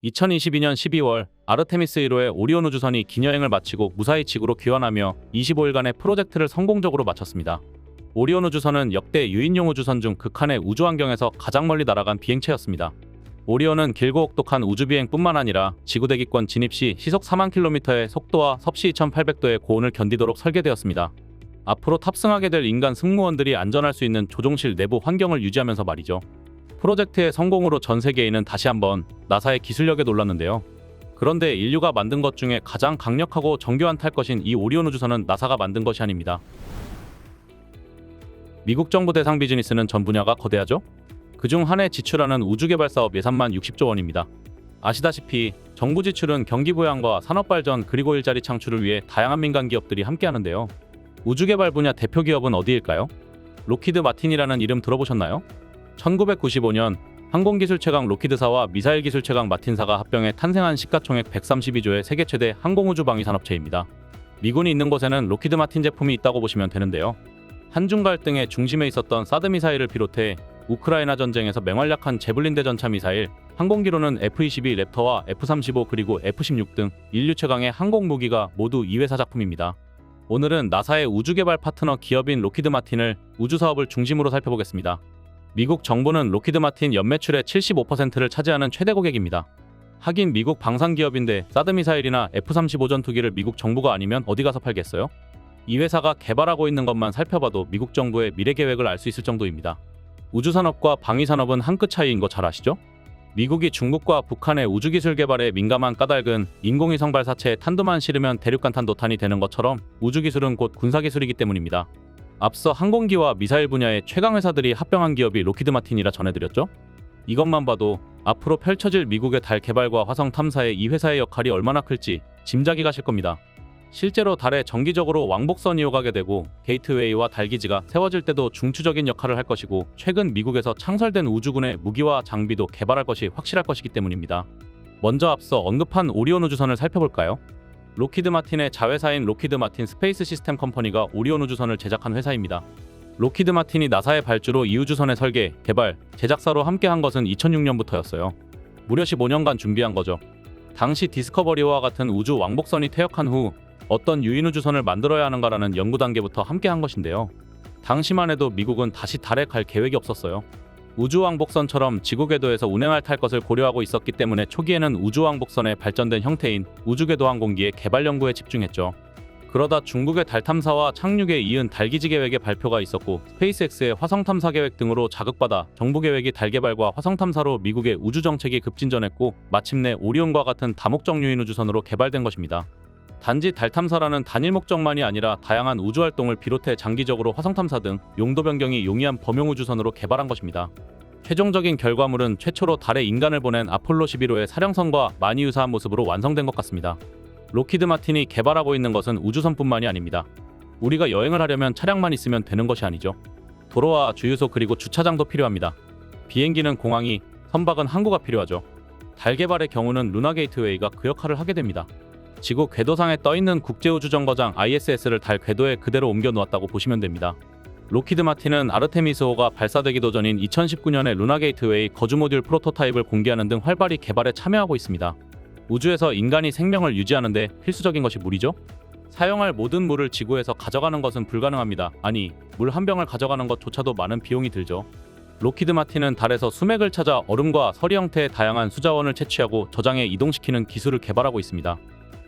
2022년 12월 아르테미스 1호의 오리온 우주선이 기여행을 마치고 무사히 지구로 귀환하며 25일간의 프로젝트를 성공적으로 마쳤습니다. 오리온 우주선은 역대 유인용 우주선 중 극한의 우주 환경에서 가장 멀리 날아간 비행체였습니다. 오리온은 길고 혹독한 우주비행뿐만 아니라 지구대기권 진입 시 시속 4만 킬로미터의 속도와 섭씨 2800도의 고온을 견디도록 설계되었습니다. 앞으로 탑승하게 될 인간 승무원들이 안전할 수 있는 조종실 내부 환경을 유지하면서 말이죠. 프로젝트의 성공으로 전 세계인은 다시 한번 나사의 기술력에 놀랐는데요. 그런데 인류가 만든 것 중에 가장 강력하고 정교한 탈 것인 이 오리온 우주선은 나사가 만든 것이 아닙니다. 미국 정부 대상 비즈니스는 전 분야가 거대하죠? 그중 한 해 지출하는 우주개발 사업 예산만 60조 원입니다. 아시다시피 정부 지출은 경기 부양과 산업 발전 그리고 일자리 창출을 위해 다양한 민간 기업들이 함께하는데요. 우주개발 분야 대표 기업은 어디일까요? 록히드 마틴이라는 이름 들어보셨나요? 1995년 항공기술 최강 록히드사와 미사일 기술 최강 마틴사가 합병해 탄생한 시가총액 132조의 세계 최대 항공우주 방위 산업체입니다. 미군이 있는 곳에는 록히드 마틴 제품이 있다고 보시면 되는데요. 한중 갈등의 중심에 있었던 사드 미사일을 비롯해 우크라이나 전쟁에서 맹활약한 제블린 대전차 미사일, 항공기로는 F-22 랩터와 F-35 그리고 F-16 등 인류 최강의 항공무기가 모두 이 회사 작품입니다. 오늘은 나사의 우주개발 파트너 기업인 록히드 마틴을 우주사업을 중심으로 살펴보겠습니다. 미국 정부는 록히드 마틴 연매출의 75%를 차지하는 최대 고객입니다. 하긴 미국 방산기업인데 사드 미사일이나 F-35 전투기를 미국 정부가 아니면 어디 가서 팔겠어요? 이 회사가 개발하고 있는 것만 살펴봐도 미국 정부의 미래 계획을 알 수 있을 정도입니다. 우주산업과 방위산업은 한 끗 차이인 거 잘 아시죠? 미국이 중국과 북한의 우주기술 개발에 민감한 까닭은 인공위성 발사체에 탄두만 실으면 대륙간 도탄이 되는 것처럼 우주기술은 곧 군사기술이기 때문입니다. 앞서 항공기와 미사일 분야의 최강 회사들이 합병한 기업이 록히드 마틴이라 전해드렸죠? 이것만 봐도 앞으로 펼쳐질 미국의 달 개발과 화성 탐사에 이 회사의 역할이 얼마나 클지 짐작이 가실 겁니다. 실제로 달에 정기적으로 왕복선이 오가게 되고 게이트웨이와 달기지가 세워질 때도 중추적인 역할을 할 것이고 최근 미국에서 창설된 우주군의 무기와 장비도 개발할 것이 확실할 것이기 때문입니다. 먼저 앞서 언급한 오리온 우주선을 살펴볼까요? 록히드 마틴의 자회사인 록히드 마틴 스페이스 시스템 컴퍼니가 오리온 우주선을 제작한 회사입니다. 록히드 마틴이 나사의 발주로 이 우주선의 설계, 개발, 제작사로 함께한 것은 2006년부터였어요. 무려 15년간 준비한 거죠. 당시 디스커버리와 같은 우주 왕복선이 퇴역한 후 어떤 유인 우주선을 만들어야 하는가라는 연구 단계부터 함께한 것인데요. 당시만 해도 미국은 다시 달에 갈 계획이 없었어요. 우주왕복선처럼 지구 궤도에서 운행할 탈 것을 고려하고 있었기 때문에 초기에는 우주왕복선의 발전된 형태인 우주궤도 항공기의 개발 연구에 집중했죠. 그러다 중국의 달 탐사와 착륙에 이은 달기지 계획의 발표가 있었고 스페이스X의 화성 탐사 계획 등으로 자극받아 정부 계획이 달 개발과 화성 탐사로 미국의 우주 정책이 급진전했고 마침내 오리온과 같은 다목적 유인 우주선으로 개발된 것입니다. 단지 달 탐사라는 단일 목적만이 아니라 다양한 우주 활동을 비롯해 장기적으로 화성 탐사 등 용도 변경이 용이한 범용 우주선으로 개발한 것입니다. 최종적인 결과물은 최초로 달에 인간을 보낸 아폴로 11호의 사령선과 많이 유사한 모습으로 완성된 것 같습니다. 록히드 마틴이 개발하고 있는 것은 우주선뿐만이 아닙니다. 우리가 여행을 하려면 차량만 있으면 되는 것이 아니죠. 도로와 주유소 그리고 주차장도 필요합니다. 비행기는 공항이, 선박은 항구가 필요하죠. 달 개발의 경우는 루나 게이트웨이가 그 역할을 하게 됩니다. 지구 궤도상에 떠있는 국제우주정거장 ISS를 달 궤도에 그대로 옮겨 놓았다고 보시면 됩니다. 록히드 마틴은 아르테미스5가 발사되기도 전인 2019년에 루나 게이트웨이 거주 모듈 프로토타입을 공개하는 등 활발히 개발에 참여하고 있습니다. 우주에서 인간이 생명을 유지하는데 필수적인 것이 물이죠? 사용할 모든 물을 지구에서 가져가는 것은 불가능합니다. 아니, 물 한 병을 가져가는 것조차도 많은 비용이 들죠. 록히드 마틴은 달에서 수맥을 찾아 얼음과 서리 형태의 다양한 수자원을 채취하고 저장해 이동시키는 기술을 개발하고 있습니다.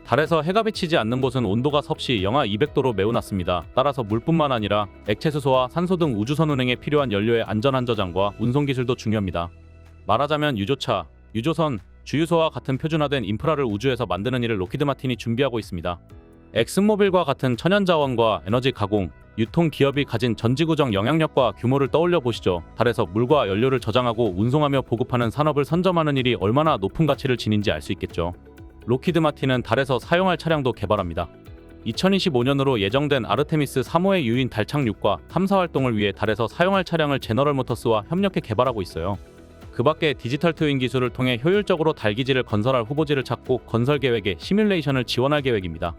달에서 해가 비치지 않는 곳은 온도가 섭씨 영하 200도로 매우 낮습니다. 따라서 물뿐만 아니라 액체 수소와 산소 등 우주선 운행에 필요한 연료의 안전한 저장과 운송 기술도 중요합니다. 말하자면 유조차, 유조선, 주유소와 같은 표준화된 인프라를 우주에서 만드는 일을 록히드 마틴이 준비하고 있습니다. 엑슨모빌과 같은 천연자원과 에너지 가공, 유통 기업이 가진 전지구적 영향력과 규모를 떠올려 보시죠. 달에서 물과 연료를 저장하고 운송하며 보급하는 산업을 선점하는 일이 얼마나 높은 가치를 지닌지 알 수 있겠죠. 록히드 마틴은 달에서 사용할 차량도 개발합니다. 2025년으로 예정된 아르테미스 3호의 유인 달 착륙과 탐사 활동을 위해 달에서 사용할 차량을 제너럴 모터스와 협력해 개발하고 있어요. 그 밖에 디지털 트윈 기술을 통해 효율적으로 달기지를 건설할 후보지를 찾고 건설 계획에 시뮬레이션을 지원할 계획입니다.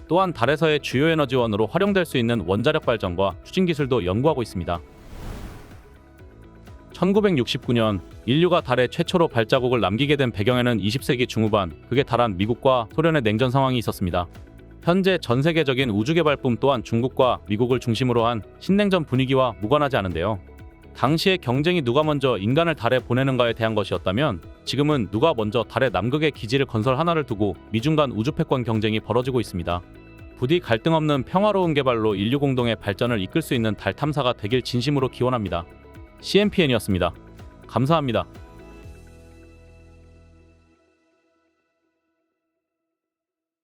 또한 달에서의 주요 에너지원으로 활용될 수 있는 원자력 발전과 추진 기술도 연구하고 있습니다. 1969년 인류가 달에 최초로 발자국을 남기게 된 배경에는 20세기 중후반 극에 달한 미국과 소련의 냉전 상황이 있었습니다. 현재 전 세계적인 우주개발붐 또한 중국과 미국을 중심으로 한 신냉전 분위기와 무관하지 않은데요. 당시의 경쟁이 누가 먼저 인간을 달에 보내는가에 대한 것이었다면 지금은 누가 먼저 달의 남극에 기지를 건설하나를 두고 미중 간 우주 패권 경쟁이 벌어지고 있습니다. 부디 갈등 없는 평화로운 개발로 인류 공동의 발전을 이끌 수 있는 달 탐사가 되길 진심으로 기원합니다. CNPN이었습니다. 감사합니다.